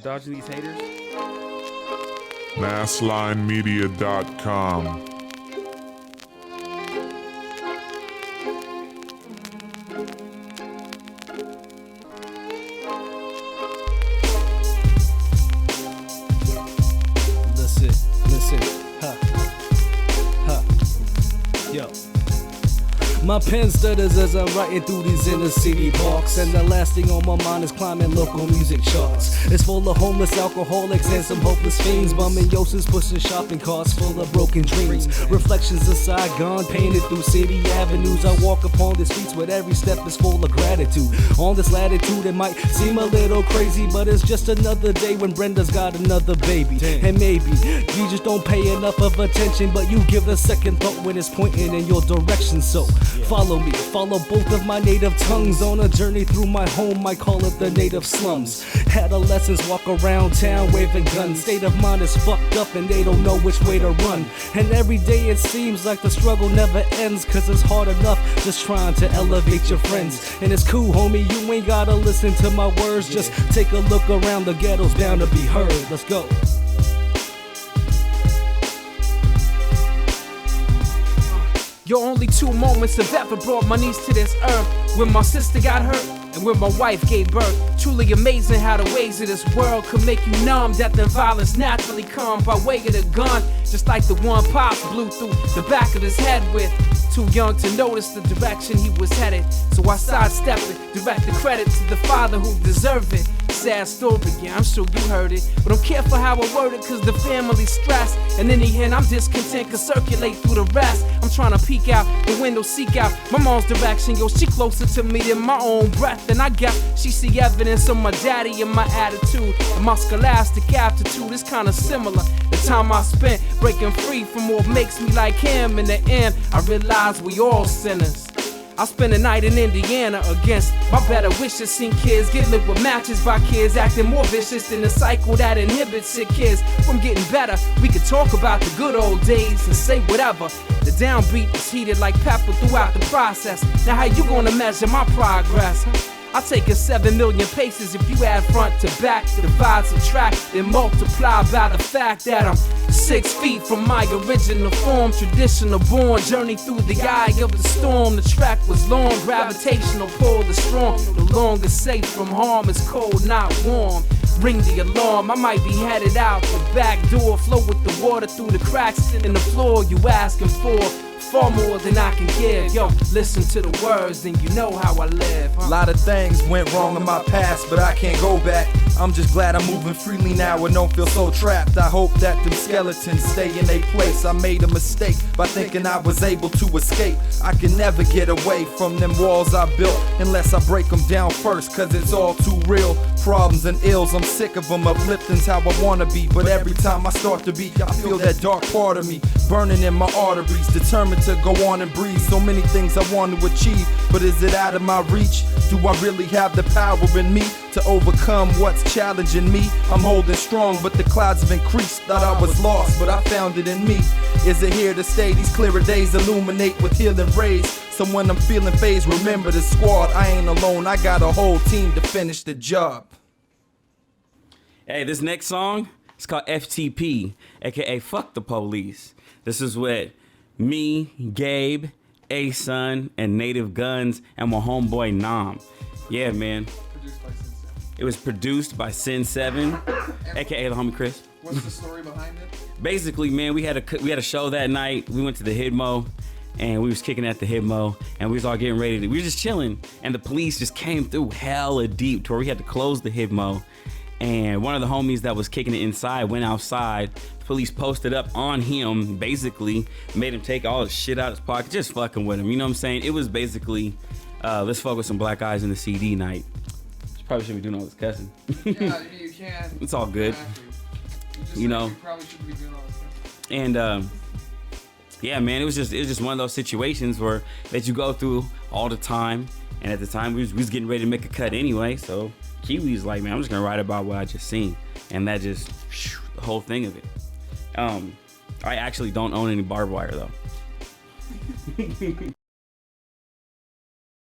Dodging these haters. Masslinemedia.com. Listen, yo. My pen stutters as I'm writing through these inner city parks, and the last thing on my mind is climbing local music charts. It's full of homeless alcoholics and some hopeless fiends, bumming yoses, pushing shopping carts full of broken dreams. Reflections of Saigon painted through city avenues. I walk upon the streets with every step is full of gratitude. On this latitude it might seem a little crazy, but it's just another day when Brenda's got another baby. And maybe you just don't pay enough of attention, but you give a second thought when it's pointing in your direction. So follow me, follow both of my native tongues on a journey through my home. I call it the native slums. Adolescents walk around town waving guns. State of mind is fucked up and they don't know which way to run. And every day it seems like the struggle never ends, cause it's hard enough just trying to elevate your friends. And it's cool, homie, you ain't gotta listen to my words. Just take a look around, the ghetto's bound to be heard. Let's go. Your only 2 moments have ever brought my niece to this earth. When my sister got hurt and when my wife gave birth. Truly amazing how the ways of this world could make you numb. Death and violence naturally come by way of the gun. Just like the one Pops blew through the back of his head with. Too young to notice the direction he was headed, so I sidestepped it, direct the credit to the father who deserved it. Sad story, yeah, I'm sure you heard it, but don't care for how I word it, cause the family's stressed. And in the end, I'm discontent, cause circulate through the rest. I'm trying to peek out the window, seek out my mom's direction. Yo, she closer to me than my own breath, and I guess she see evidence of my daddy and my attitude. And my scholastic aptitude is kinda similar. The time I spent breaking free from what makes me like him. In the end, I realized we all sinners. I spent a night in Indiana against my better wishes. Seen kids get lit with matches by kids acting more vicious than the cycle that inhibits sick kids from getting better. We could talk about the good old days and say whatever. The downbeat is heated like pepper throughout the process. Now how you gonna measure my progress? I take it 7 million paces if you add front to back, divide, subtract, then multiply by the fact that I'm 6 feet from my original form. Traditional born, journey through the eye of the storm. The track was long, gravitational pull is strong. No longer safe from harm, it's cold, not warm. Ring the alarm, I might be headed out the back door. Flow with the water through the cracks in the floor you asking for. Far more than I can give. Yo, listen to the words and you know how I live. A lot of things went wrong in my past, but I can't go back. I'm just glad I'm moving freely now and don't feel so trapped. I hope that them skeletons stay in their place. I made a mistake by thinking I was able to escape. I can never get away from them walls I built unless I break them down first, cause it's all too real. Problems and ills, I'm sick of them. Uplifting's how I wanna be, but every time I start to beat, I feel that dark part of me burning in my arteries. Determined to go on and breathe. So many things I want to achieve, but is it out of my reach? Do I really have the power in me to overcome what's challenging me? I'm holding strong, but the clouds have increased. Thought I was lost, but I found it in me. Is it here to stay? These clearer days illuminate with healing rays. So when I'm feeling phased, remember the squad. I ain't alone, I got a whole team to finish the job. Hey, this next song is called FTP, aka Fuck the Police. This is with me, Gabe, RA Scion, and Native Guns, and my homeboy Nam. Yeah, man. It was produced by Sin 7, aka the homie Chris. What's the story behind it? Basically, man, we had a show that night. We went to the Hidmo, and we was kicking at the Hidmo, and we was all getting ready. We were just chilling, and the police just came through hella deep to where we had to close the Hidmo. And one of the homies that was kicking it inside went outside. The police posted up on him, basically made him take all his shit out of his pocket, just fucking with him. You know what I'm saying? It was basically, let's focus on Black Eyes in the CD night. You probably shouldn't be doing all this cussing. Yeah, you can. It's all good. You know. You probably shouldn't be doing all this cussing. And yeah, man, it was just one of those situations where that you go through all the time. And at the time, we was getting ready to make a cut anyway, so Kiwi's like, man, I'm just gonna write about what I just seen, and that just the whole thing of it. I actually don't own any barbed wire though.